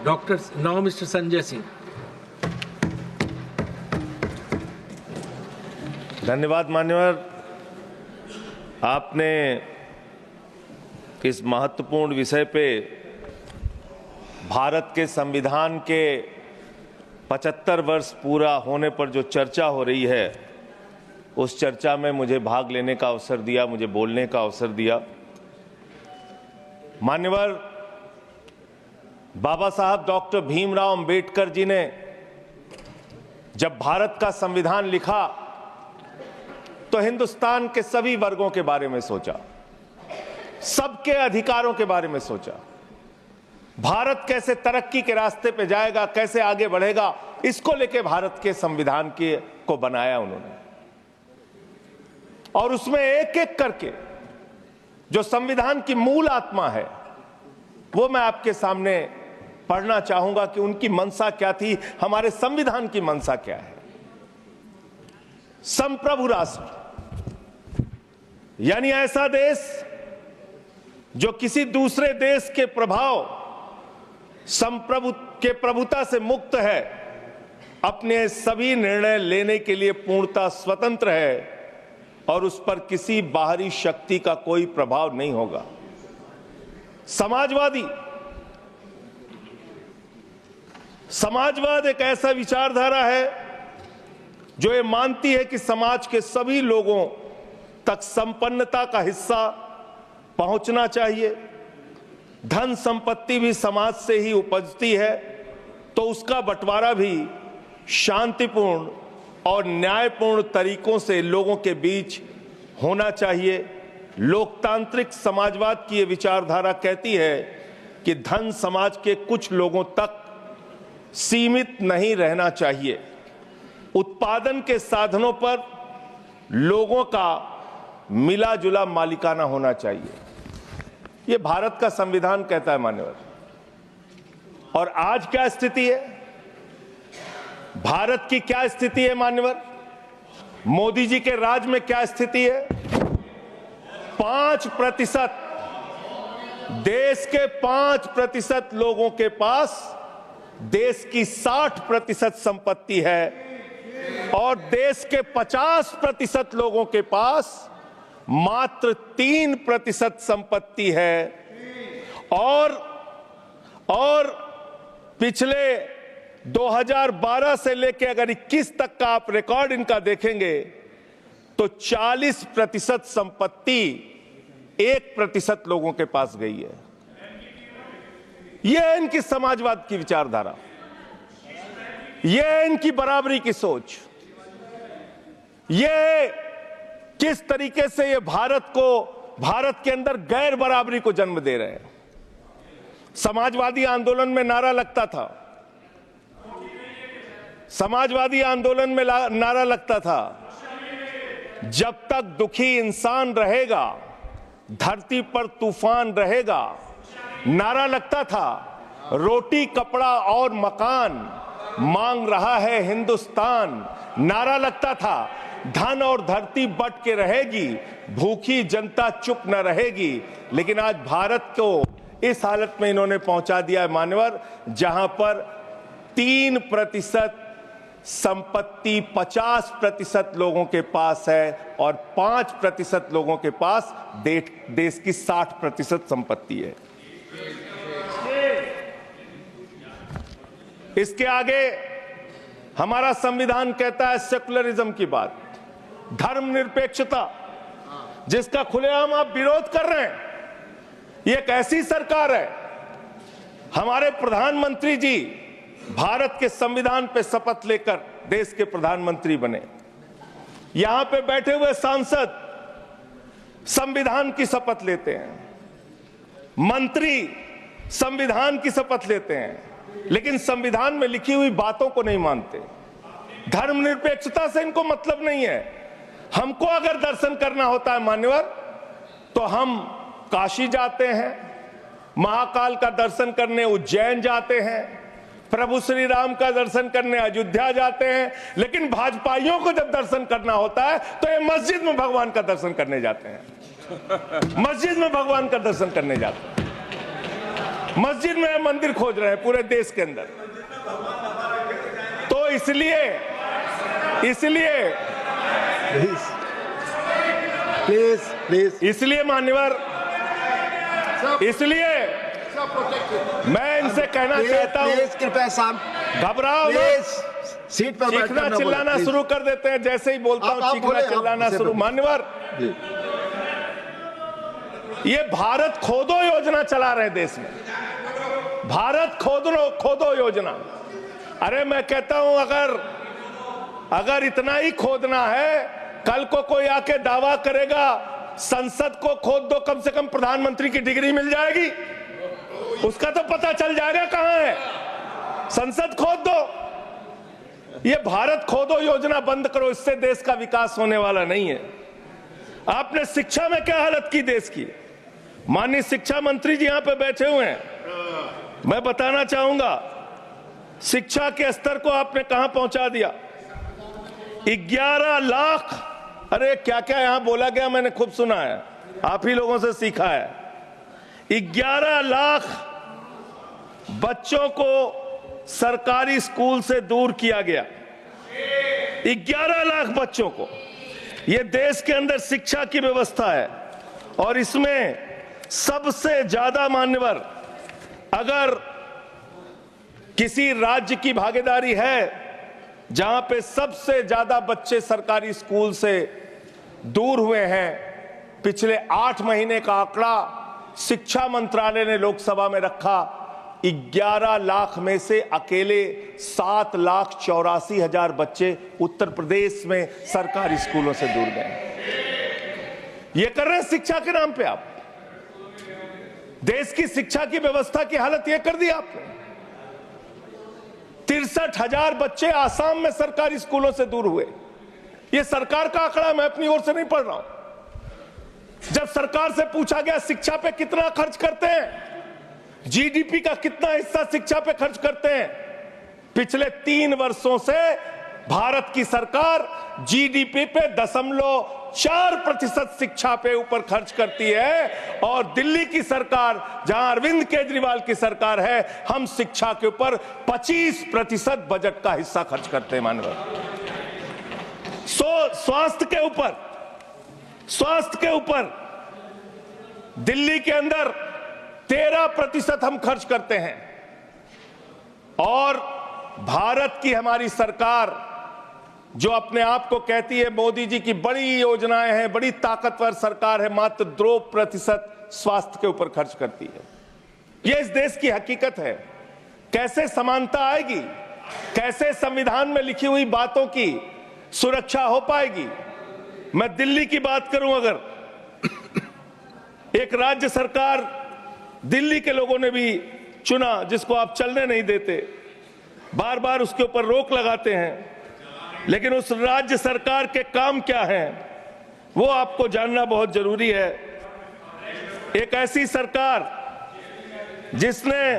now Mr. Sanjay Singh. धन्यवाद मान्यवर, आपने इस महत्वपूर्ण विषय पे भारत के संविधान के 75 वर्ष पूरा होने पर जो चर्चा हो रही है, उस चर्चा में मुझे भाग लेने का अवसर दिया, मुझे बोलने का अवसर दिया। मान्यवर, बाबा साहब डॉक्टर भीमराव अंबेडकर जी ने जब भारत का संविधान लिखा तो हिंदुस्तान के सभी वर्गों के बारे में सोचा, सबके अधिकारों के बारे में सोचा, भारत कैसे तरक्की के रास्ते पे जाएगा, कैसे आगे बढ़ेगा, इसको लेके भारत के संविधान को बनाया उन्होंने। और उसमें एक एक करके जो संविधान की मूल आत्मा है वो मैं आपके सामने पढ़ना चाहूंगा कि उनकी मंशा क्या थी, हमारे संविधान की मंशा क्या है। संप्रभु राष्ट्र यानी ऐसा देश जो किसी दूसरे देश के प्रभुता से मुक्त है, अपने सभी निर्णय लेने के लिए पूर्णतः स्वतंत्र है और उस पर किसी बाहरी शक्ति का कोई प्रभाव नहीं होगा। समाजवाद एक ऐसा विचारधारा है जो ये मानती है कि समाज के सभी लोगों तक संपन्नता का हिस्सा पहुंचना चाहिए। धन संपत्ति भी समाज से ही उपजती है, तो उसका बंटवारा भी शांतिपूर्ण और न्यायपूर्ण तरीकों से लोगों के बीच होना चाहिए। लोकतांत्रिक समाजवाद की ये विचारधारा कहती है कि धन समाज के कुछ लोगों तक सीमित नहीं रहना चाहिए। उत्पादन के साधनों पर लोगों का मिला जुला मालिकाना होना चाहिए। ये भारत का संविधान कहता है मान्यवर। और आज क्या स्थिति है, भारत की क्या स्थिति है मान्यवर, मोदी जी के राज में क्या स्थिति है? 5%, देश के 5% लोगों के पास देश की 60% संपत्ति है और देश के 50% लोगों के पास मात्र 3% संपत्ति है। और पिछले 2012 से लेकर अगर 21 तक का आप रिकॉर्ड इनका देखेंगे तो 40% संपत्ति 1% लोगों के पास गई है। यह है इनकी समाजवाद की विचारधारा, यह है इनकी बराबरी की सोच, यह किस तरीके से ये भारत के अंदर गैर बराबरी को जन्म दे रहे हैं। समाजवादी आंदोलन में नारा लगता था, जब तक दुखी इंसान रहेगा धरती पर तूफान रहेगा। नारा लगता था रोटी कपड़ा और मकान मांग रहा है हिंदुस्तान। नारा लगता था धन और धरती बट के रहेगी, भूखी जनता चुप न रहेगी। लेकिन आज भारत को इस हालत में इन्होंने पहुंचा दिया है मान्यवर, जहां पर 3% संपत्ति 50% लोगों के पास है और 5% लोगों के पास देश की 60% संपत्ति है। इसके आगे हमारा संविधान कहता है सेकुलरिज्म की बात, धर्मनिरपेक्षता, जिसका खुलेआम आप विरोध कर रहे हैं। ये एक ऐसी सरकार है, हमारे प्रधानमंत्री जी भारत के संविधान पे शपथ लेकर देश के प्रधानमंत्री बने। यहां पे बैठे हुए सांसद संविधान की शपथ लेते हैं, मंत्री संविधान की शपथ लेते हैं, लेकिन संविधान में लिखी हुई बातों को नहीं मानते। धर्मनिरपेक्षता से इनको मतलब नहीं है। हमको अगर दर्शन करना होता है मान्यवर तो हम काशी जाते हैं, महाकाल का दर्शन करने उज्जैन जाते हैं, प्रभु श्री राम का दर्शन करने अयोध्या जाते हैं। लेकिन भाजपाइयों को जब दर्शन करना होता है तो ये मस्जिद में भगवान का दर्शन करने जाते हैं, मस्जिद में भगवान का दर्शन करने जाते हैं। मस्जिद में मंदिर खोज रहे हैं पूरे देश के अंदर। तो इसलिए मान्यवर, इसलिए मैं इनसे कहना चाहता हूं, कृपया घबराओ मत, सीट पर चीखना चिल्लाना शुरू कर देते हैं जैसे ही बोलता हूं, चीखना चिल्लाना शुरू। मान्यवर, ये भारत खोदो योजना चला रहे देश में, भारत खोदो योजना। अरे मैं कहता हूं, अगर इतना ही खोदना है, कल को कोई आके दावा करेगा संसद को खोद दो, कम से कम प्रधानमंत्री की डिग्री मिल जाएगी, उसका तो पता चल जाएगा कहां है। संसद खोद दो, ये भारत खोदो योजना बंद करो, इससे देश का विकास होने वाला नहीं है। आपने शिक्षा में क्या हालत की देश की, माननीय शिक्षा मंत्री जी यहां पे बैठे हुए हैं, मैं बताना चाहूंगा शिक्षा के स्तर को आपने कहां पहुंचा दिया। 11 लाख, अरे क्या क्या यहां बोला गया, मैंने खूब सुना है, आप ही लोगों से सीखा है। 11 लाख बच्चों को सरकारी स्कूल से दूर किया गया, 11 लाख बच्चों को। यह देश के अंदर शिक्षा की व्यवस्था है, और इसमें सबसे ज्यादा मान्यवर, अगर किसी राज्य की भागीदारी है जहां पे सबसे ज्यादा बच्चे सरकारी स्कूल से दूर हुए हैं, पिछले 8 महीने का आंकड़ा शिक्षा मंत्रालय ने लोकसभा में रखा, 11 लाख में से अकेले 7,84,000 बच्चे उत्तर प्रदेश में सरकारी स्कूलों से दूर गए। ये कर रहे हैं शिक्षा के नाम पे आप। देश की शिक्षा की व्यवस्था की हालत यह कर दी आपने। 63,000 बच्चे आसाम में सरकारी स्कूलों से दूर हुए। यह सरकार का आंकड़ा, मैं अपनी ओर से नहीं पढ़ रहा हूं। जब सरकार से पूछा गया शिक्षा पे कितना खर्च करते हैं, जीडीपी का कितना हिस्सा शिक्षा पे खर्च करते हैं, पिछले 3 वर्षों से भारत की सरकार जीडीपी पे 0.4% शिक्षा पे ऊपर खर्च करती है, और दिल्ली की सरकार जहां अरविंद केजरीवाल की सरकार है, हम शिक्षा के ऊपर 25% बजट का हिस्सा खर्च करते हैं मानव। स्वास्थ्य के ऊपर दिल्ली के अंदर 13% हम खर्च करते हैं, और भारत की हमारी सरकार जो अपने आप को कहती है मोदी जी की बड़ी योजनाएं हैं, बड़ी ताकतवर सरकार है, मात्र 2% स्वास्थ्य के ऊपर खर्च करती है। यह इस देश की हकीकत है। कैसे समानता आएगी, कैसे संविधान में लिखी हुई बातों की सुरक्षा हो पाएगी। मैं दिल्ली की बात करूं, अगर एक राज्य सरकार दिल्ली के लोगों ने भी चुना जिसको आप चलने नहीं देते, बार बार उसके ऊपर रोक लगाते हैं, लेकिन उस राज्य सरकार के काम क्या हैं वो आपको जानना बहुत जरूरी है। एक ऐसी सरकार जिसने,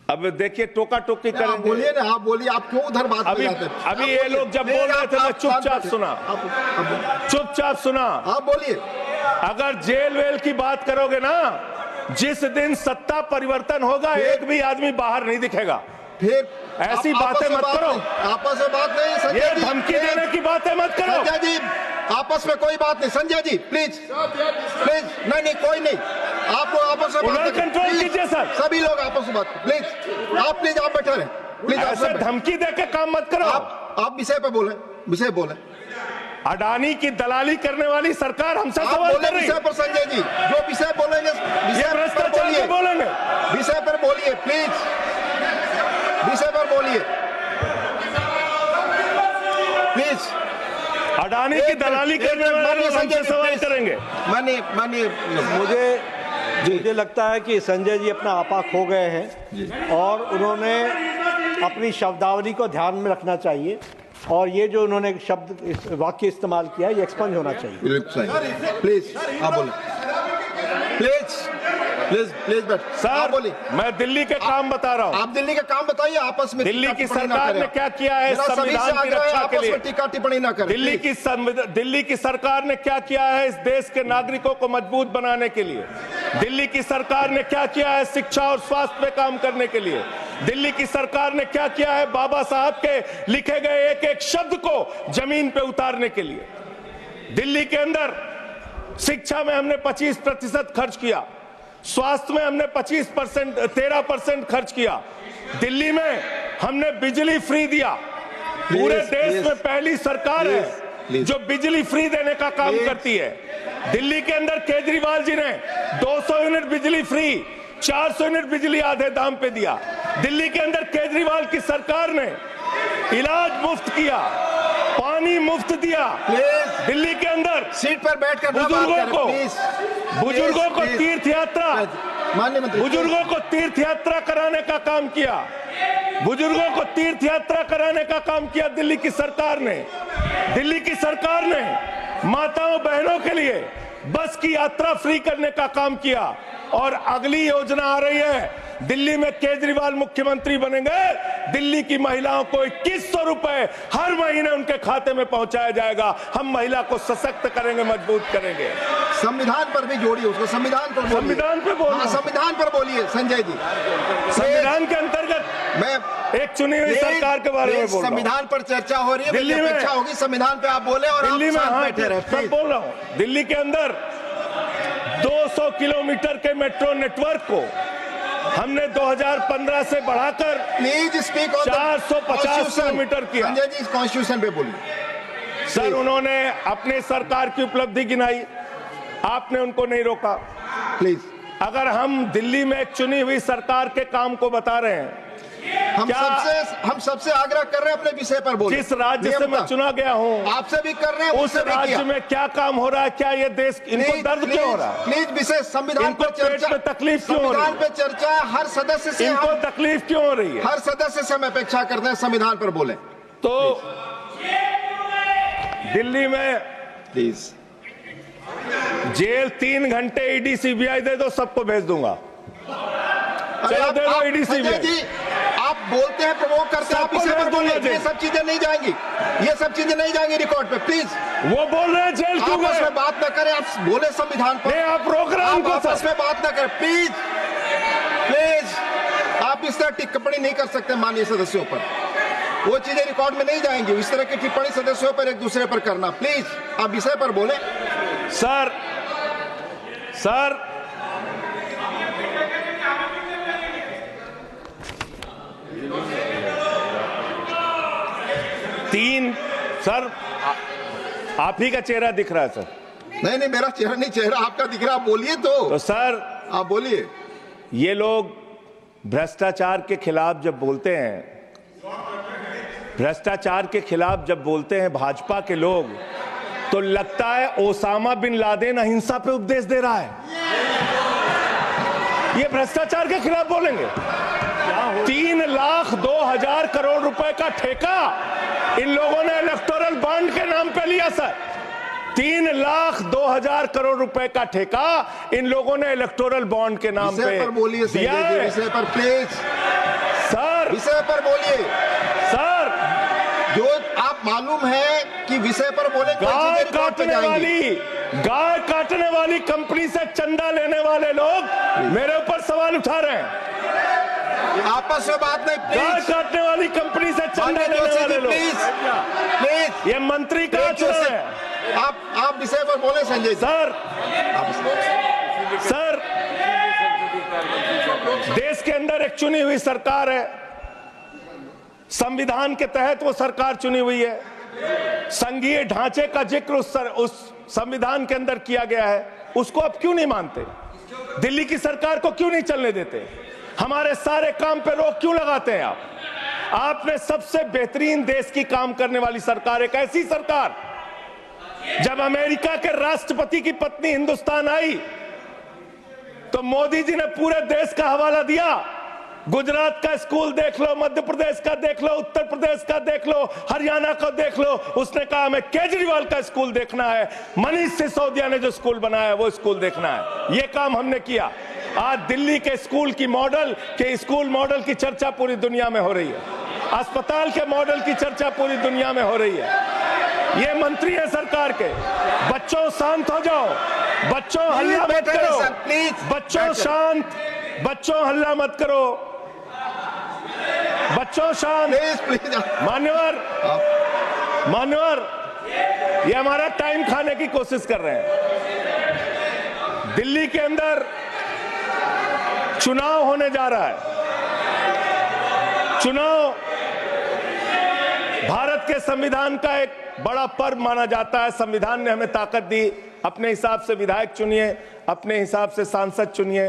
अब देखिए टोका टोकी करेंगे, बोलिए ना, आप बोलिए, आप क्यों उधर बात अभी ये लोग जब बोल रहे थे मैं चुपचाप सुना, आप बोलिए। अगर जेल वेल की बात करोगे ना, जिस दिन सत्ता परिवर्तन होगा एक भी आदमी बाहर नहीं दिखेगा। फिर ऐसी बातें मत करो, आपस में बात नहीं। ये धमकी देने की बातें मत करो। संजय जी, आपस में कोई बात नहीं। संजय जी प्लीज, नहीं कोई नहीं, आप लोग आपस में बात कंट्रोल कीजिए सर, सभी लोग आपस में बात, प्लीज आप बैठे रहे, प्लीज। ऐसे धमकी देकर काम मत करो। आप विषय पे बोले, विषय बोले। अडानी की दलाली करने वाली सरकार हमसे सवाल कर रही है। विषय पर संजय जी जो विषय बोलेंगे, भ्रष्टाचार बोलेंगे, विषय पर बोलिए प्लीज, विषय पर बोलिए प्लीज। अडानी की दलाली करने वाले लोग हमसे सवाल करेंगे। मानिए, मुझे लगता है कि संजय जी अपना आपा खो गए हैं, और उन्होंने अपनी शब्दावली को ध्यान में रखना चाहिए, और ये जो उन्होंने शब्द वाक्य इस्तेमाल किया है ये एक्सपंज होना चाहिए। प्लीज आप बोले, प्लीज प्लीज बैठ। आप सर बोलिए। मैं दिल्ली के काम बता रहा हूँ। आप दिल्ली के काम बताइए, आपस में दिल्ली टीका की टिप्पणी ना सरकार करें। ने क्या किया है मेरा सभी से संविधान की आग्रह है, रक्षा के आपस लिए? में टीका टिप्पणी ना करें। दिल्ली की सरकार ने क्या किया है इस देश के नागरिकों को मजबूत बनाने के लिए? दिल्ली की सरकार ने क्या किया है शिक्षा और स्वास्थ्य पे काम करने के लिए? दिल्ली की सरकार ने क्या किया है बाबा साहब के लिखे गए एक एक शब्द को जमीन पे उतारने के लिए? दिल्ली के अंदर शिक्षा में हमने 25% खर्च किया, स्वास्थ्य में हमने 13% खर्च किया, दिल्ली में हमने बिजली फ्री दिया। पूरे देश में पहली सरकार है जो बिजली फ्री देने का काम करती है। दिल्ली के अंदर केजरीवाल जी ने 200 यूनिट बिजली फ्री, 400 यूनिट बिजली आधे दाम पे दिया। दिल्ली के अंदर केजरीवाल की सरकार ने इलाज मुफ्त किया, पानी मुफ्त दिया। दिल्ली के अंदर सीट पर बैठकर बुजुर्गों को तीर्थ यात्रा, माननीय मंत्री, बुजुर्गों को तीर्थ यात्रा कराने का काम किया। बुजुर्गों को तीर्थ यात्रा कराने का काम किया दिल्ली की सरकार ने। दिल्ली की सरकार ने माताओं बहनों के लिए बस की यात्रा फ्री करने का काम किया। और अगली योजना आ रही है, दिल्ली में केजरीवाल मुख्यमंत्री बनेंगे, दिल्ली की महिलाओं को 2100 रुपए हर महीने उनके खाते में पहुंचाया जाएगा। हम महिला को सशक्त करेंगे, मजबूत करेंगे। संविधान पर भी जोड़िए उसको, संविधान पर बोलिए। संविधान पे बोलिए। हाँ, संविधान पर बोलिए संजय जी। संविधान के अंतर्गत मैं एक चुनी हुई सरकार के बारे में बोल रहा हूं। संविधान पर चर्चा हो रही है, दिल्ली में अपेक्षा होगी संविधान पे आप बोले और दिल्ली आप में शांत बैठे रहे। मैं बोल रहा हूं, दिल्ली के अंदर 200 किलोमीटर के मेट्रो नेटवर्क को हमने 2015 से बढ़ाकर प्लीज स्पीक ऑन 450 किलोमीटर किया। संजय जी कॉन्स्टिट्यूशन पे बोलिए। सर उन्होंने अपनी सरकार की उपलब्धि गिनाई, आपने उनको नहीं रोका। प्लीज, अगर हम दिल्ली में एक चुनी हुई सरकार के काम को बता रहे हैं, हम सबसे आग्रह कर रहे हैं अपने विषय पर बोलिए। जिस राज्य से मैं चुना गया हूं आपसे भी कर रहे हैं, उस राज्य में क्या काम हो रहा है, क्या ये देश इनको दर्द क्यों हो रहा है? प्लीज विषय संविधान पर चर्चा, पेट में तकलीफ क्यों हो रही है? संविधान पे चर्चा हर सदस्य से, इनको तकलीफ क्यों हो रही है? हर सदस्य से हम अपेक्षा करते हैं संविधान पर बोले। तो दिल्ली में प्लीज जेल 3 घंटे ईडी सीबीआई दे दो, सबको भेज दूंगा। चलो दे दो ईडी संजय जी, आप बोलते हैं, प्रवोक करते हैं, आप इसे पर बोलिए। ये सब चीजें नहीं जाएंगी, ये सब चीजें नहीं जाएंगी रिकॉर्ड पे। प्लीज, वो बोल रहे हैं जेल क्यों गए? आपस में बात न करें, आप बोले संविधान पर। नहीं, आप रोक रहे हैं उनको। आपस में बात न करें प्लीज, प्लीज। आप इस तरह टिप्पणी नहीं कर सकते माननीय सदस्यों पर, वो चीजें रिकॉर्ड में नहीं जाएंगी। इस तरह की टिप्पणी सदस्यों पर एक दूसरे पर करना, प्लीज आप विषय पर बोले। सर 3 सर आप ही का चेहरा दिख रहा है सर। नहीं, मेरा चेहरा नहीं, चेहरा आपका दिख रहा, आप बोलिए तो सर आप बोलिए। ये लोग भ्रष्टाचार के खिलाफ जब बोलते हैं, भ्रष्टाचार के खिलाफ जब बोलते हैं भाजपा के लोग, तो लगता है ओसामा बिन लादेन अहिंसा पे उपदेश दे रहा है। ये भ्रष्टाचार के खिलाफ बोलेंगे। 3,02,000 करोड़ रुपए का ठेका इन लोगों ने इलेक्टोरल बॉन्ड के नाम पे लिया सर। 3,02,000 करोड़ रुपए का ठेका इन लोगों ने इलेक्टोरल बॉन्ड के नाम पे बोलिए दिया है। विषय पर प्लीज सर, विषय पर बोलिए सर। जो आप मालूम है कि विषय पर बोले, गाय काटने वाली कंपनी से चंदा लेने वाले लोग मेरे ऊपर सवाल उठा रहे हैं। आपस में बात नहीं, गाय काटने वाली कंपनी से चंदा लेने वाले लोग, प्लीज। ये मंत्री का आचरण है। आप विषय पर बोले संजय सर। देश के अंदर एक चुनी हुई सरकार है, संविधान के तहत वो सरकार चुनी हुई है, संघीय ढांचे का जिक्र उस संविधान के अंदर किया गया है, उसको आप क्यों नहीं मानते? दिल्ली की सरकार को क्यों नहीं चलने देते? हमारे सारे काम पे रोक क्यों लगाते हैं आप? आपने सबसे बेहतरीन देश की काम करने वाली सरकार, एक ऐसी सरकार, जब अमेरिका के राष्ट्रपति की पत्नी हिंदुस्तान आई तो मोदी जी ने पूरे देश का हवाला दिया। गुजरात का स्कूल देख लो, मध्य प्रदेश का देख लो, उत्तर प्रदेश का देख लो, हरियाणा का देख लो। उसने कहा हमें केजरीवाल का स्कूल देखना है, मनीष सिसोदिया ने जो स्कूल बनाया है वो स्कूल देखना है। ये काम हमने किया। आज दिल्ली के स्कूल मॉडल की चर्चा पूरी दुनिया में हो रही है, अस्पताल के मॉडल की चर्चा पूरी दुनिया में हो रही है। ये मंत्री है सरकार के। बच्चों शांत हो जाओ, बच्चों हल्ला मत करो, बच्चों शांत, बच्चों हल्ला मत करो, बच्चों शांत। मान्यवर, ये हमारा टाइम खाने की कोशिश कर रहे हैं। दिल्ली के अंदर चुनाव होने जा रहा है। चुनाव भारत के संविधान का एक बड़ा पर्व माना जाता है। संविधान ने हमें ताकत दी, अपने हिसाब से विधायक चुनिए, अपने हिसाब से सांसद चुनिए,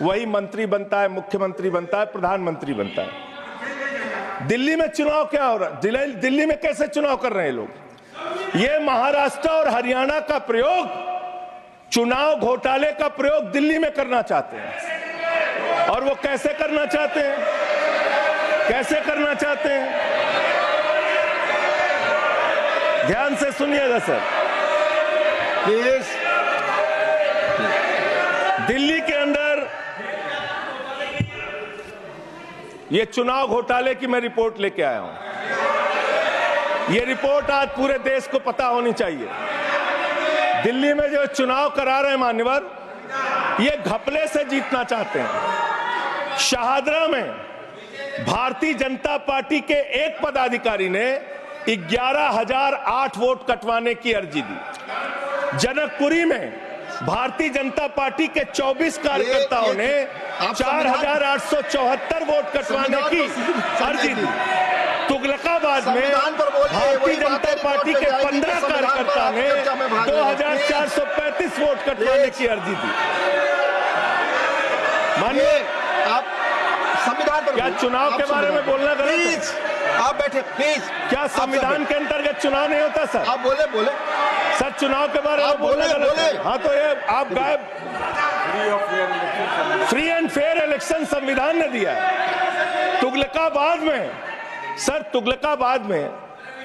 वही मंत्री बनता है, मुख्यमंत्री बनता है, प्रधानमंत्री बनता है। दिल्ली में चुनाव क्या हो रहा है? दिल्ली में कैसे चुनाव कर रहे हैं लोग? ये महाराष्ट्र और हरियाणा का प्रयोग, चुनाव घोटाले का प्रयोग दिल्ली में करना चाहते हैं। और वो कैसे करना चाहते हैं? कैसे करना चाहते हैं? ध्यान से सुनिएगा सर, प्लीज। दिल्ली के अंदर ये चुनाव घोटाले की मैं रिपोर्ट लेके आया हूं। ये रिपोर्ट आज पूरे देश को पता होनी चाहिए। दिल्ली में जो चुनाव करा रहे हैं मान्यवर, ये घपले से जीतना चाहते हैं। शाहदरा में भारतीय जनता पार्टी के एक पदाधिकारी ने 11,008 वोट कटवाने की अर्जी दी। जनकपुरी में भारतीय जनता पार्टी के 24 कार्यकर्ताओं ने 4,874 वोट कटवाने की अर्जी दी। तुगलकाबाद में भारतीय जनता पार्टी के 15 कार्यकर्ता ने 2,435 वोट कटवाने की अर्जी दी। मानिए, आप संविधान पर क्या चुनाव के बारे में बोलना गलत है? प्लीज आप बैठे, प्लीज। क्या संविधान के अंतर्गत चुनाव नहीं होता सर? आप बोले सर, चुनाव के बारे में बोलना गलत है। हाँ, तो ये आप गायब। फ्री एंड फेयर इलेक्शन संविधान ने दिया है। तुगलकाबाद में सर, तुगलकाबाद में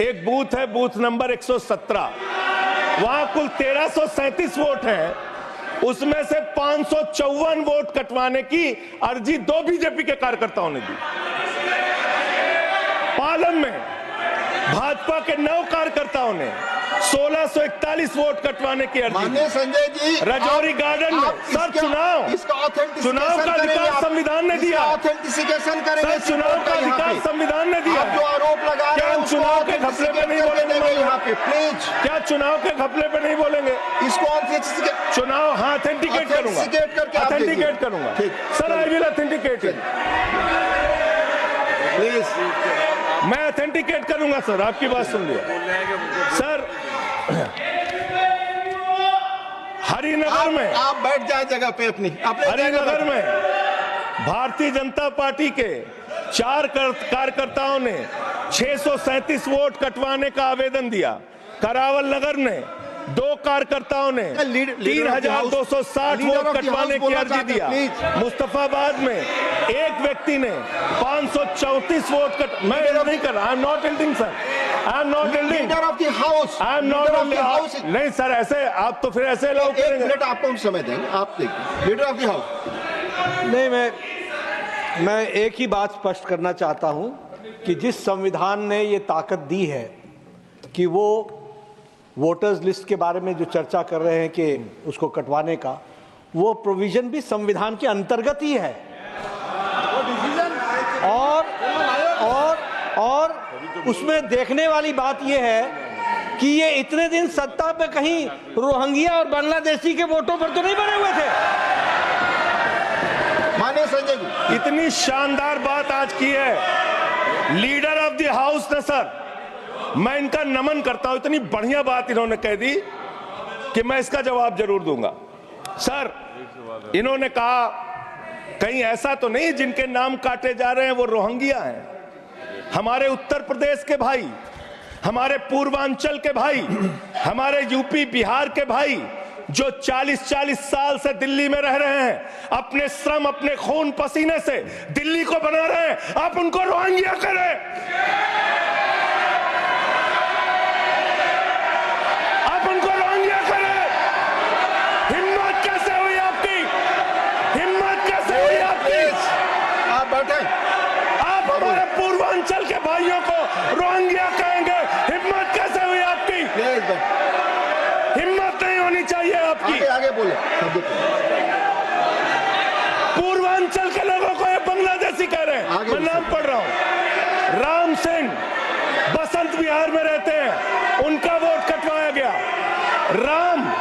एक बूथ है, बूथ नंबर 117। वहां कुल 1337 वोट हैं, उसमें से 554 वोट कटवाने की अर्जी 2 बीजेपी के कार्यकर्ताओं ने दी। पालम में भाजपा के 9 कार्यकर्ताओं ने 1641 वोट कटवाने की अर्जी। माननीय संजय जी, रजौरी गार्डन में सर चुनाव का अधिकार संविधान ने दिया। ऑथेंटिसिकेशन करेंगे। सर, चुनाव का अधिकार संविधान ने दिया। जो आरोप लगा रहे हैं, चुनाव के घपले पे नहीं बोलेंगे यहाँ पे, प्लीज। क्या चुनाव के घपले पे नहीं बोलेंगे? इसको चुनाव, हाँ, ऑथेंटिकेट करूंगा, ऑथेंटिकेट करूंगा sir. I will authenticate it, please. मैं ऑथेंटिकेट करूंगा सर। आपकी बात सुन लिया सर। हरिनगर में आप बैठ जाए जगह पे अपनी। हरिनगर में भारतीय जनता पार्टी के 4 कार्यकर्ताओं ने 637 वोट कटवाने का आवेदन दिया। करावल नगर ने 2 कार्यकर्ताओं ने 3,260 वोट कटवाने की अर्जी दिया। मुस्तफाबाद में एक व्यक्ति ने 534 वोट मैं नहीं कर रहा। I am not एल्डिंग sir, I am not एल्डिंग। Leader of the house, I am not house. नहीं सर, ऐसे आप तो फिर ऐसे अलाउ करेंगे। 1 मिनट आपको हम समय देंगे, आप देखिए। Leader of the house. नहीं, मैं एक ही बात स्पष्ट करना चाहता हूं कि जिस संविधान ने ये ताकत दी है कि वो वोटर्स लिस्ट के बारे में जो चर्चा कर रहे हैं कि उसको कटवाने का, वो प्रोविजन भी संविधान के अंतर्गत ही है। और उसमें देखने वाली बात यह है कि ये इतने दिन सत्ता पे कहीं रोहिंग्या और बांग्लादेशी के वोटों पर तो नहीं बने हुए थे। माननीय संजय जी, इतनी शानदार बात आज की है लीडर ऑफ द हाउस ने सर। मैं इनका नमन करता हूं, इतनी बढ़िया बात इन्होंने कह दी कि मैं इसका जवाब जरूर दूंगा। सर, इन्होंने कहा कहीं ऐसा तो नहीं जिनके नाम काटे जा रहे हैं वो रोहिंग्या हैं। हमारे उत्तर प्रदेश के भाई, हमारे पूर्वांचल के भाई, हमारे यूपी बिहार के भाई जो 40-40 साल से दिल्ली में रह रहे हैं, अपने श्रम, अपने खून पसीने से दिल्ली को बना रहे हैं, आप उनको रोहिंग्या करें। हिम्मत बैठे। आप हमारे पूर्वांचल के भाइयों को रोहिंग्या कहेंगे, हिम्मत कैसे हुई आपकी? प्लीज बैठ। हिम्मत नहीं होनी चाहिए आपकी। आगे आगे बोले। पूर्वांचल के लोगों को ये बांग्लादेशी कह रहे हैं। मैं नाम पढ़ रहा हूं, राम सिंह बसंत विहार में रहते हैं, उनका वोट कटवाया गया। राम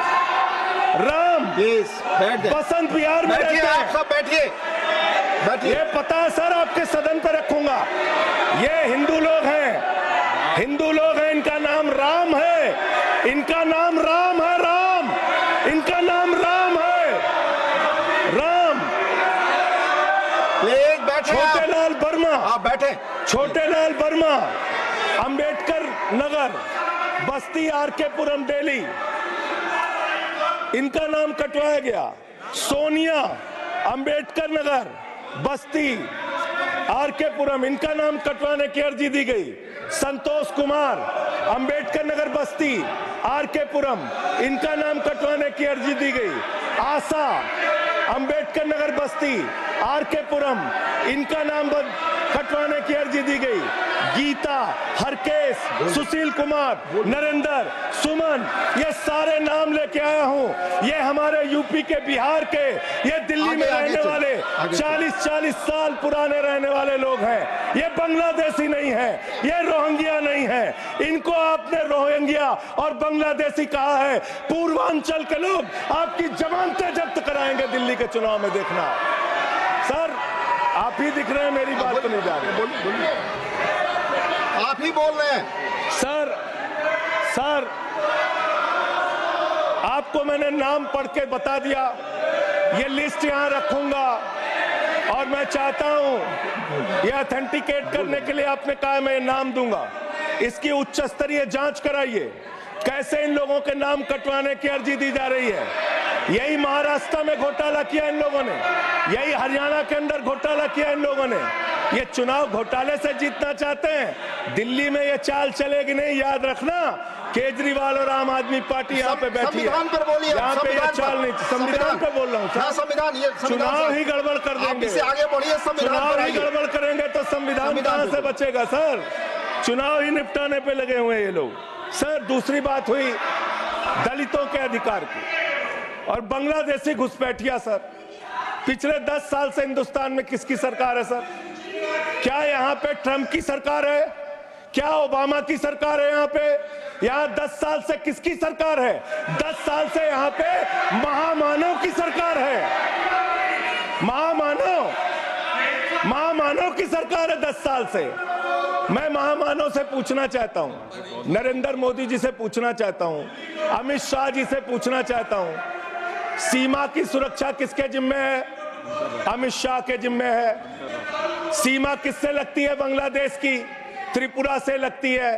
प्लीज बैठ जाए। बसंत विहार में रहते हैं। आप सब बैठिए, बैठिए। ये पता है सर, आपके सदन पे रखूंगा। ये हिंदू लोग हैं, हिंदू लोग हैं, इनका नाम राम है, इनका नाम राम है, राम, इनका नाम राम है, राम। प्लीज बैठे। छोटेलाल वर्मा, आप बैठे। छोटेलाल वर्मा, अंबेडकर नगर, बस्ती, आरकेपुरम, दिल्ली, इनका नाम कटवाया गया। सोनिया, अंबेडकर नगर, बस्ती, आरकेपुरम, इनका नाम कटवाने की अर्जी दी गई। संतोष कुमार, अंबेडकर नगर, बस्ती, आरकेपुरम, इनका नाम कटवाने की अर्जी दी गई। आशा, अंबेडकर नगर, बस्ती, आरकेपुरम, इनका नाम कटवाने की अर्जी दी गई। गीता, हरकेश, सुशील कुमार, नरेंद्र, सुमन, ये सारे नाम लेके आया हूं। ये हमारे यूपी के, बिहार के, ये दिल्ली में रहने वाले 40-40 साल पुराने रहने वाले लोग हैं। ये बांग्लादेशी नहीं है, ये रोहिंग्या नहीं है। इनको आपने रोहिंग्या और बांग्लादेशी कहा है। पूर्वांचल के लोग आपकी जमानतें जब्त कराएंगे दिल्ली के चुनाव में, देखना। सर आप ही दिख रहे हैं, मेरी बात तो नहीं जा रही। आप ही बोल रहे हैं। सर आपको मैंने नाम पढ़ के बता दिया, ये लिस्ट यहां रखूंगा और मैं चाहता हूं ये ऑथेंटिकेट करने के लिए आपने कहा मैं नाम दूंगा। इसकी उच्च स्तरीय जांच कराइए, कैसे इन लोगों के नाम कटवाने की अर्जी दी जा रही है। यही महाराष्ट्र में घोटाला किया इन लोगों ने, यही हरियाणा के अंदर घोटाला किया इन लोगों ने। ये चुनाव घोटाले से जीतना चाहते हैं, दिल्ली में ये चाल चलेगी नहीं, याद रखना। केजरीवाल और आम आदमी पार्टी यहाँ पे बैठी है, संविधान पर बोलिए। यहाँ पे ये चाल नहीं, संविधान पे बोल रहा हूँ। संविधान, ये चुनाव ही गड़बड़ कर देंगे, आगे बढ़िए। चुनाव ही गड़बड़ करेंगे तो संविधान कहाँ से बचेगा सर? चुनाव ही निपटाने पे लगे हुए ये लोग। सर दूसरी बात हुई दलितों के अधिकार की और बांग्लादेशी घुसपैठिया। सर पिछले 10 साल से हिंदुस्तान में किसकी सरकार है सर? क्या यहाँ पे ट्रंप की सरकार है? क्या ओबामा की सरकार है? यहाँ पे, यहाँ 10 साल से किसकी सरकार है? 10 साल से यहाँ पे महामानव की सरकार है। महामानव की सरकार है 10 साल से। मैं महामानव से पूछना चाहता हूं, नरेंद्र मोदी जी से पूछना चाहता हूं, अमित शाह जी से पूछना चाहता हूं, सीमा की सुरक्षा किसके जिम्मे है? अमित शाह के जिम्मे है। सीमा किससे लगती है? बांग्लादेश की, त्रिपुरा से लगती है,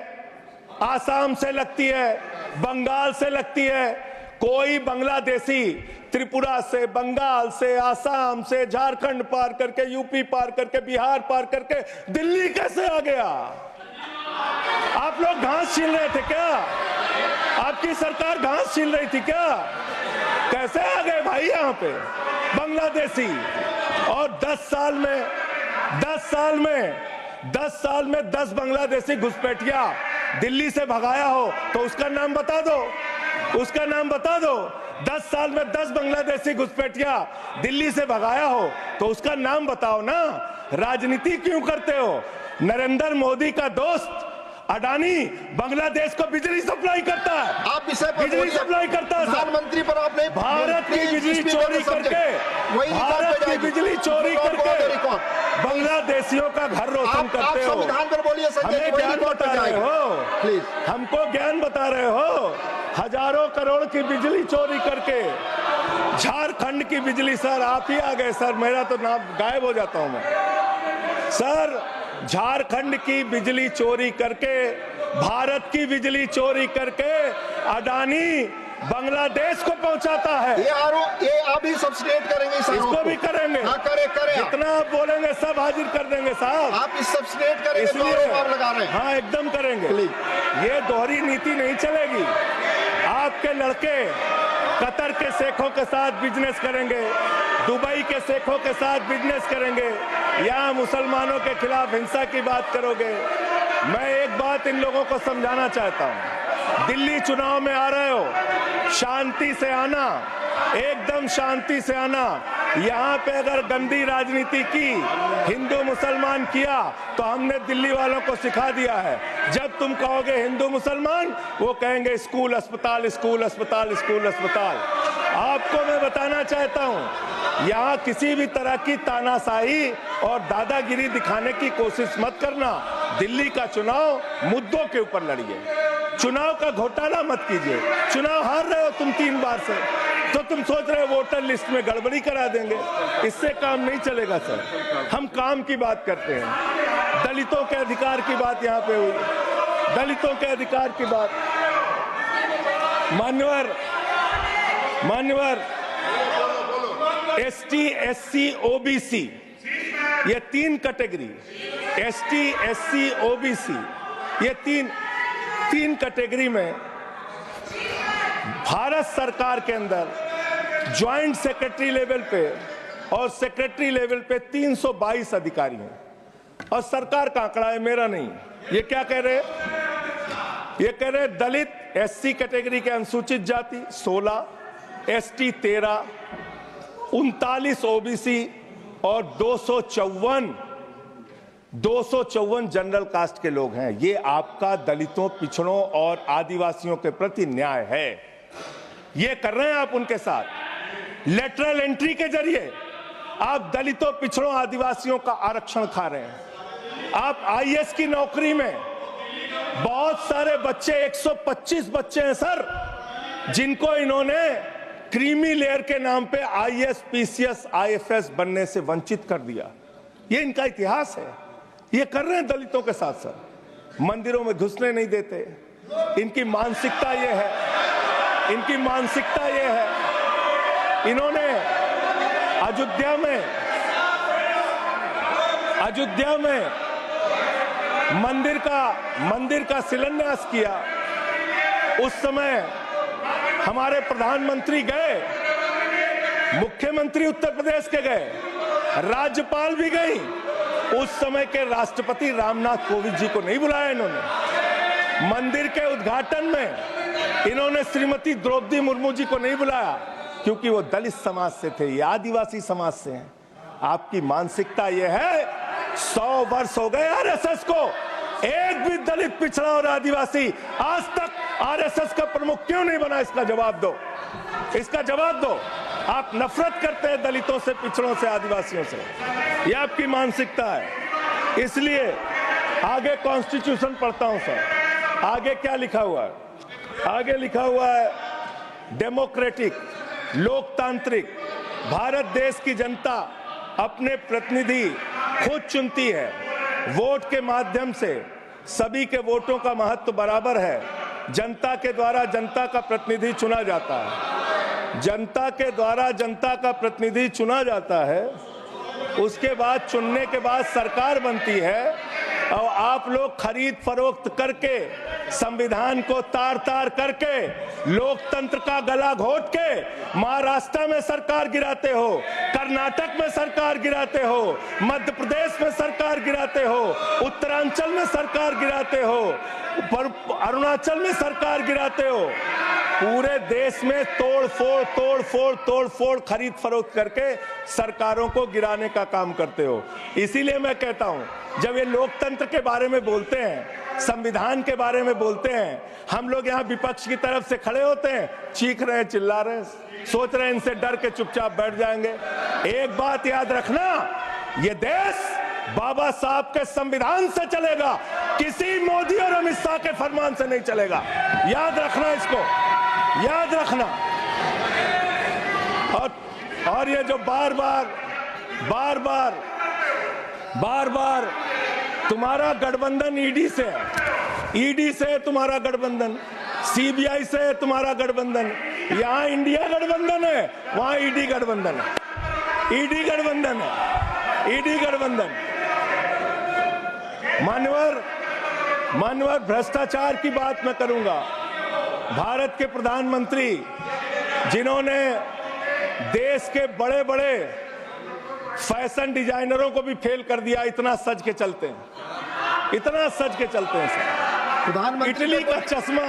आसाम से लगती है, बंगाल से लगती है। कोई बांग्लादेशी त्रिपुरा से, बंगाल से, आसाम से, झारखंड पार करके, यूपी पार करके, बिहार पार करके दिल्ली कैसे आ गया? आप लोग घास छील रहे थे क्या? आपकी सरकार घास छील रही थी क्या? कैसे आ गए भाई यहाँ पे बांग्लादेशी? और 10 साल में 10 बांग्लादेशी घुसपैठिया दिल्ली से भगाया हो तो उसका नाम बता दो, उसका नाम बता दो। 10 साल में 10 बांग्लादेशी घुसपैठिया दिल्ली से भगाया हो तो उसका नाम बताओ ना। राजनीति क्यों करते हो? नरेंद्र मोदी का दोस्त अडानी बांग्लादेश को बिजली सप्लाई करता है, आप बिजली सप्लाई करता है। प्रधानमंत्री पर आपने भारत की बिजली चोरी करके, भारत की बिजली चोरी करके बांग्लादेशियों का घर रोशन करते हो। संविधान पर बोलिए। हमें ज्ञान बता रहे हो, प्लीज हमको ज्ञान बता रहे हो। हजारों करोड़ की बिजली चोरी करके झारखंड की बिजली। सर आप ही आ गए सर, मेरा तो नाम गायब हो जाता हूं मैं। सर झारखंड की बिजली चोरी करके, भारत की बिजली चोरी करके अडानी बांग्लादेश को पहुंचाता है। ये आप ही सब्सिडेट करेंगे? इसको भी करेंगे। हाँ, करें। जितना आप बोलेंगे सब हाजिर कर देंगे साहब। आप इस सब्सिडेट करेंगे? इसलिए आप लगा रहे हैं। हाँ एकदम करेंगे। ये दोहरी नीति नहीं चलेगी। आपके लड़के कतर के शेखों के साथ बिजनेस करेंगे, दुबई के शेखों के साथ बिजनेस करेंगे, यहाँ मुसलमानों के खिलाफ हिंसा की बात करोगे। मैं एक बात इन लोगों को समझाना चाहता हूँ, दिल्ली चुनाव में आ रहे हो, शांति से आना, एकदम शांति से आना। यहाँ पे अगर गंदी राजनीति की, हिंदू मुसलमान किया, तो हमने दिल्ली वालों को सिखा दिया है। जब तुम कहोगे हिंदू मुसलमान, वो कहेंगे स्कूल अस्पताल, स्कूल अस्पताल, स्कूल अस्पताल। आपको मैं बताना चाहता हूँ, यहाँ किसी भी तरह की तानाशाही और दादागिरी दिखाने की कोशिश मत करना। दिल्ली का चुनाव मुद्दों के ऊपर लड़िए, चुनाव का घोटाला मत कीजिए। चुनाव हार रहे हो तुम 3 बार से, तो तुम सोच रहे हो वोटर लिस्ट में गड़बड़ी करा देंगे। इससे काम नहीं चलेगा सर। हम काम की बात करते हैं, दलितों के अधिकार की बात यहाँ पे हुई, दलितों के अधिकार की बात। मान्यवर एसटी, एससी, ओबीसी, ये 3 कैटेगरी, एसटी, एससी, ओबीसी, ये तीन कैटेगरी में भारत सरकार के अंदर ज्वाइंट सेक्रेटरी लेवल पे और सेक्रेटरी लेवल पे 322 अधिकारी हैं। और सरकार का आंकड़ा है, मेरा नहीं। ये क्या कह रहे हैं? ये कह रहे हैं दलित, एससी कैटेगरी के अनुसूचित जाति 16, एसटी 13, 39 ओबीसी और 254 जनरल कास्ट के लोग हैं। ये आपका दलितों, पिछड़ों और आदिवासियों के प्रति न्याय है। ये कर रहे हैं आप उनके साथ। लेटरल एंट्री के जरिए आप दलितों, पिछड़ों, आदिवासियों का आरक्षण खा रहे हैं। आप आईएएस की नौकरी में बहुत सारे बच्चे, 125 बच्चे हैं सर, जिनको इन्होंने क्रीमी लेयर के नाम पे आईएएस, पीसीएस, आईएफएस बनने से वंचित कर दिया। ये इनका इतिहास है। ये कर रहे हैं दलितों के साथ सर। मंदिरों में घुसने नहीं देते। इनकी मानसिकता ये है, इनकी मानसिकता ये है। इन्होंने अयोध्या में मंदिर का शिलान्यास किया। उस समय हमारे प्रधानमंत्री गए, मुख्यमंत्री उत्तर प्रदेश के गए, राज्यपाल भी गई। उस समय के राष्ट्रपति रामनाथ कोविंद जी को नहीं बुलाया इन्होंने। मंदिर के उद्घाटन में इन्होंने श्रीमती द्रौपदी मुर्मू जी को नहीं बुलाया, क्योंकि वो दलित समाज से थे, ये आदिवासी समाज से हैं। आपकी मानसिकता ये है। 100 वर्ष हो गए आरएसएस को, एक भी दलित, पिछड़ा और आदिवासी आज तक आरएसएस का प्रमुख क्यों नहीं बना? इसका जवाब दो, इसका जवाब दो। आप नफरत करते हैं दलितों से, पिछड़ों से, आदिवासियों से। यह आपकी मानसिकता है। इसलिए आगे कॉन्स्टिट्यूशन पढ़ता हूं सर। आगे क्या लिखा हुआ है? आगे लिखा हुआ है डेमोक्रेटिक, लोकतांत्रिक भारत देश की जनता अपने प्रतिनिधि खुद चुनती है। वोट के माध्यम से सभी के वोटों का महत्व बराबर है। जनता के द्वारा जनता का प्रतिनिधि चुना जाता है। जनता के द्वारा जनता का प्रतिनिधि चुना जाता है। उसके बाद चुनने के बाद सरकार बनती है। और आप लोग खरीद फरोख्त करके, संविधान को तार तार करके, लोकतंत्र का गला घोट के महाराष्ट्र में सरकार गिराते हो, कर्नाटक में सरकार गिराते हो, मध्य प्रदेश में सरकार गिराते हो, उत्तरांचल में सरकार गिराते हो, अरुणाचल में सरकार गिराते हो। पूरे देश में तोड़ फोड़ खरीद फरोख्त करके सरकारों को गिराने का काम करते हो। इसीलिए मैं कहता हूं, जब ये लोकतंत्र के बारे में बोलते हैं, संविधान के बारे में बोलते हैं, हम लोग यहाँ विपक्ष की तरफ से खड़े होते हैं, चीख रहे हैं, चिल्ला रहे हैं, सोच रहे हैं इनसे डर के चुपचाप बैठ जाएंगे। एक बात याद रखना, ये देश बाबा साहब के संविधान से चलेगा, किसी मोदी और अमित शाह के फरमान से नहीं चलेगा। याद रखना, इसको याद रखना। और ये जो बार बार तुम्हारा गठबंधन ईडी से है, ईडी से तुम्हारा गठबंधन, सीबीआई से तुम्हारा गठबंधन। यहां इंडिया गठबंधन है, वहां ईडी गठबंधन है, ईडी गठबंधन है, ईडी गठबंधन। मान्यवर भ्रष्टाचार की बात मैं करूंगा। भारत के प्रधानमंत्री जिन्होंने देश के बड़े बड़े फैशन डिजाइनरों को भी फेल कर दिया, इतना सज के चलते हैं, इतना सज के चलते हैं सर। प्रधानमंत्री इटली का चश्मा,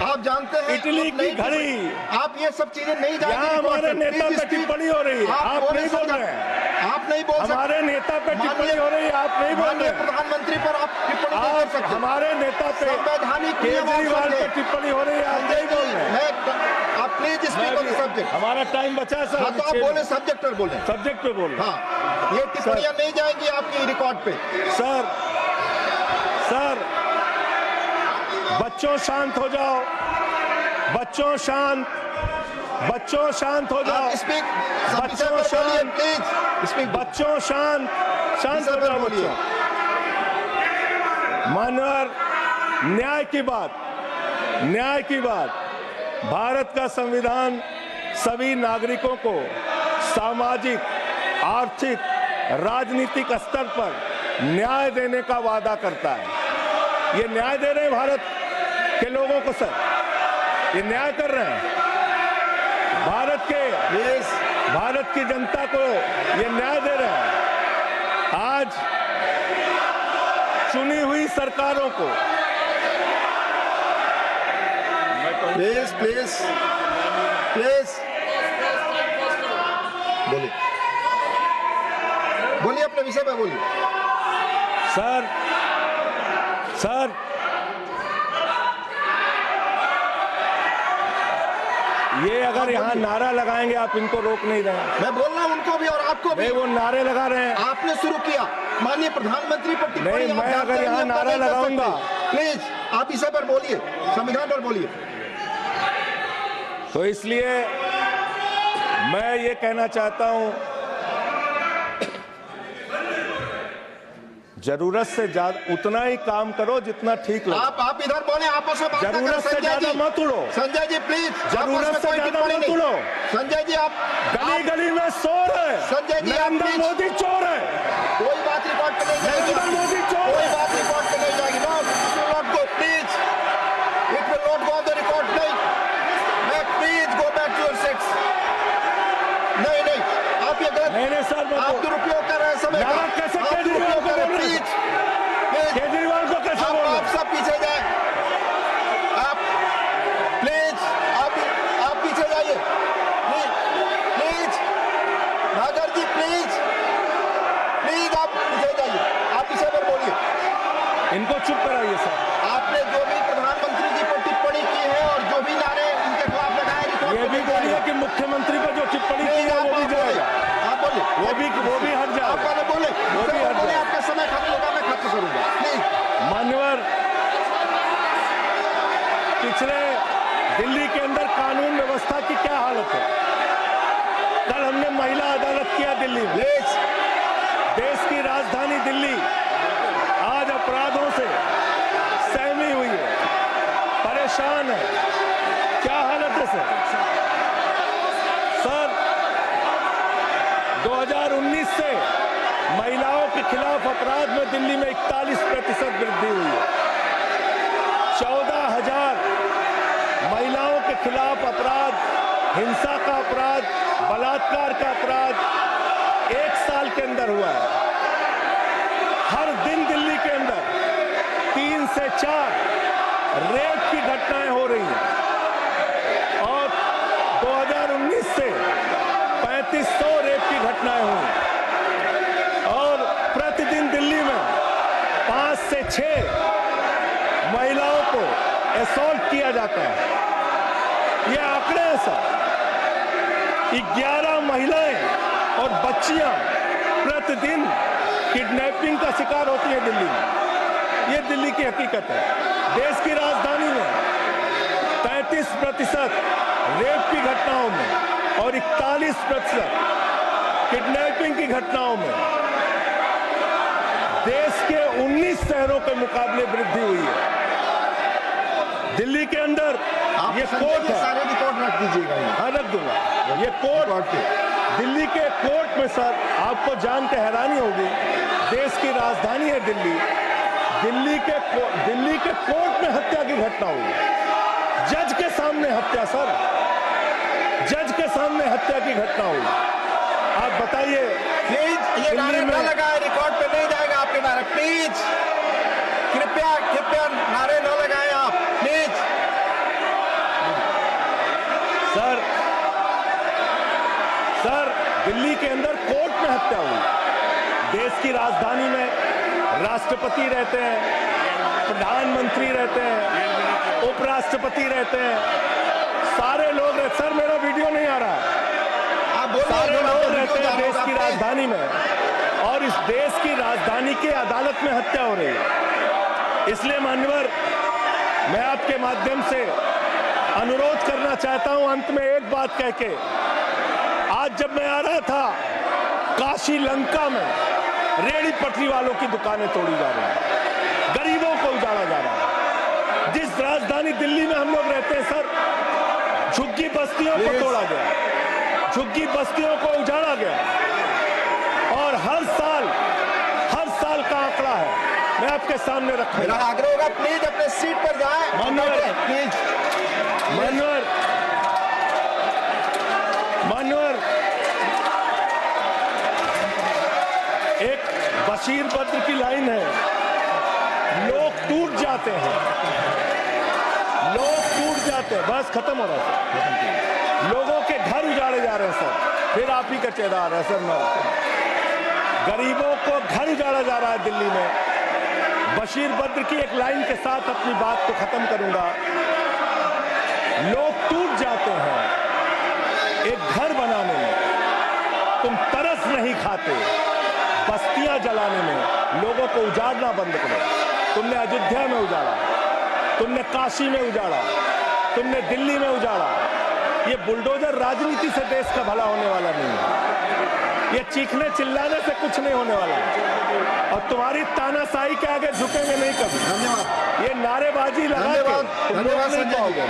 आप जानते हैं, इटली की घड़ी, आप ये सब चीजें नहीं जानते। यहाँ हमारे नेता पे टिप्पणी हो रही है, आप नहीं बोल रहे हैं। आप नहीं बोल सकते। हमारे नेता पे टिप्पणी हो रही है, आप नहीं बोल रहे हैं। प्रधानमंत्री पर आप टिप्पणी नहीं कर सकते। हमारे नेता पे संवैधानिक केजरीवाल पे टिप्पणी हो रही है, आप नहीं बोल रहे हैं। आप please speak on the subject. हमारा टाइम बचा है सर। हाँ, तो आप बोले, सब्जेक्ट पर बोले, सब्जेक्ट पे बोल। हाँ, ये टिप्पणियां नहीं जाएंगी आपकी रिकॉर्ड पे। सर बच्चों शांत हो जाओ, बच्चों शांत हो जाओ, स्पीक, बच्चों शांत, प्लीज स्पीक, बच्चों शांत हो जाओ बच्चों। मानवर, न्याय की बात, भारत का संविधान सभी नागरिकों को सामाजिक, आर्थिक, राजनीतिक स्तर पर न्याय देने का वादा करता है। ये न्याय दे रहे हैं भारत के लोगों को सर, ये न्याय कर रहे हैं भारत की जनता को, ये न्याय दे रहे हैं। आज चुनी हुई सरकारों को प्लीज बोलिए, अपने विषय पे बोलिए। सर ये अगर यहाँ नारा लगाएंगे, आप इनको रोक नहीं रहे हैं। मैं बोल रहा हूँ उनको भी और आपको भी। वो नारे लगा रहे हैं, आपने शुरू किया। माननीय प्रधानमंत्री पर टिप्पणी नहीं, मैं अगर यहाँ नारा लगाऊंगा, प्लीज आप इसे पर बोलिए, संविधान पर बोलिए। तो इसलिए मैं ये कहना चाहता हूं, जरूरत से ज्यादा उतना ही काम करो जितना ठीक लगे। आप इधर बोले, आपस में बात जरूरत से ज्यादा मत उड़ो। संजय जी प्लीज, जरूरत से ज्यादा मत उड़ो। संजय जी, आप गली में शोर है। संजय जी, नरेंद्र मोदी चोर है। कोई बात रिकॉर्ड पे नहीं जाएगी। नरेंद्र मोदी चोर है। कोई बात रिकॉर्ड पे नहीं जाएगी। Not go, please, it will not go on the record. नहीं, please go back to your seats. नहीं, आप ये गलत, नहीं सर, आप दुरुपयोग कर रहे हैं समय का। कैसे केजरीवाल को बोल रहे हैं? केजरीवाल को कैसे बोल रहे हैं? आप सब पीछे जाए, आप प्लीज, आप पीछे जाइए, प्लीज नागर जी, प्लीज आप पीछे जाइए। आप इसे पर बोलिए, इनको चुप कराइए सर। आपने जो भी प्रधानमंत्री जी पर टिप्पणी की है और जो भी नारे उनके खिलाफ लगाए, ये भी बोलिए कि मुख्यमंत्री पर जो टिप्पणी की है वो भी जाएगा। आप बोलिए, वो भी हट जाए। आप वाले बोले, वो भी हट जाए। आपका समय खत्म होगा, मैं खत्म करूंगा। प्लीज मान्यवर, पिछले दिल्ली के अंदर कानून व्यवस्था की क्या हालत है? कल हमने महिला अदालत किया दिल्ली में। देश की राजधानी दिल्ली आज अपराधों से सहमी हुई है, परेशान है। क्या हालत है सर? 2019 से महिलाओं के खिलाफ अपराध में दिल्ली में 41% वृद्धि हुई है। 14,000 महिलाओं के खिलाफ अपराध, हिंसा का अपराध, बलात्कार का अपराध 1 साल के अंदर हुआ है। हर दिन दिल्ली के अंदर 3 से 4 रेप की घटनाएं हो रही हैं और 2019 से 3500 रेप की घटनाएं हुई और प्रतिदिन दिल्ली में 5 से 6 महिलाओं को असॉल्ट किया जाता है। ये आंकड़े हैं सर। 11 महिलाएं और बच्चियां प्रतिदिन किडनैपिंग का शिकार होती है दिल्ली में। ये दिल्ली की हकीकत है। देश की राजधानी में 33% रेप की घटनाओं में और 41% किडनैपिंग की घटनाओं में देश के 19 शहरों के मुकाबले वृद्धि हुई है। दिल्ली के अंदर ये कोर्ट है, सारे रिकॉर्ड रख दीजिएगा। हाँ रख दूंगा। ये कोर्ट, दिल्ली के कोर्ट में सर आपको जान के हैरानी होगी, देश की राजधानी है दिल्ली, दिल्ली के कोर्ट में हत्या की घटना हुई, जज के सामने हत्या सर। जज के सामने हत्या की घटना हुई। आप बताइए, प्लीज ये नारे दिल्ली न में लगाए, रिकॉर्ड पे नहीं जाएगा आपके नारे, प्लीज कृपया कृपया नारे न लगाए आप, प्लीज। सर दिल्ली के अंदर कोर्ट में हत्या हुई। देश की राजधानी में राष्ट्रपति रहते हैं, प्रधानमंत्री रहते हैं, उपराष्ट्रपति रहते हैं, सारे लोग रहते। सर मेरा वीडियो नहीं आ रहा है। आप बोल सारे रहे लोग हो रहते हैं देश की राजधानी में, और इस देश की राजधानी के अदालत में हत्या हो रही है। इसलिए मान्यवर, मैं आपके माध्यम से अनुरोध करना चाहता हूं, अंत में एक बात कह के, आज जब मैं आ रहा था, काशी लंका में रेहड़ी पटरी वालों की दुकानें तोड़ी जा रही हैं, गरीबों को उजाड़ा जा रहा है। जिस राजधानी दिल्ली में हम लोग रहते हैं सर, झुग्गी बस्तियों को तोड़ा गया, झुग्गी बस्तियों को उजाड़ा गया, और हर साल का आंकड़ा है, मैं आपके सामने मेरा रखूंगा। आग्रह होगा, प्लीज अपने सीट पर जाए, प्लीज। मान्यवर, एक बशीर बद्र की लाइन है, लोग टूट जाते हैं, बस खत्म हो रहा है। लोगों के घर उजाड़े जा रहे हैं सर, फिर आप ही का चेहरा आ रहा है सर। गरीबों को घर उजाड़ा जा रहा है दिल्ली में। बशीर बद्र की एक लाइन के साथ अपनी बात को खत्म करूंगा। लोग टूट जाते हैं एक घर बनाने में, तुम तरस नहीं खाते बस्तियां जलाने में। लोगों को उजाड़ना बंद करो। तुमने अयोध्या में उजाड़ा, तुमने काशी में उजाड़ा, तुमने दिल्ली में उजाड़ा। ये बुलडोजर राजनीति से देश का भला होने वाला नहीं है। ये चीखने चिल्लाने से कुछ नहीं होने वाला है, और तुम्हारी तानाशाही के आगे झुकेंगे नहीं कभी। धन्यवाद, ये नारेबाजी लगा के तुम रोक नहीं संजय जी। पाओगे।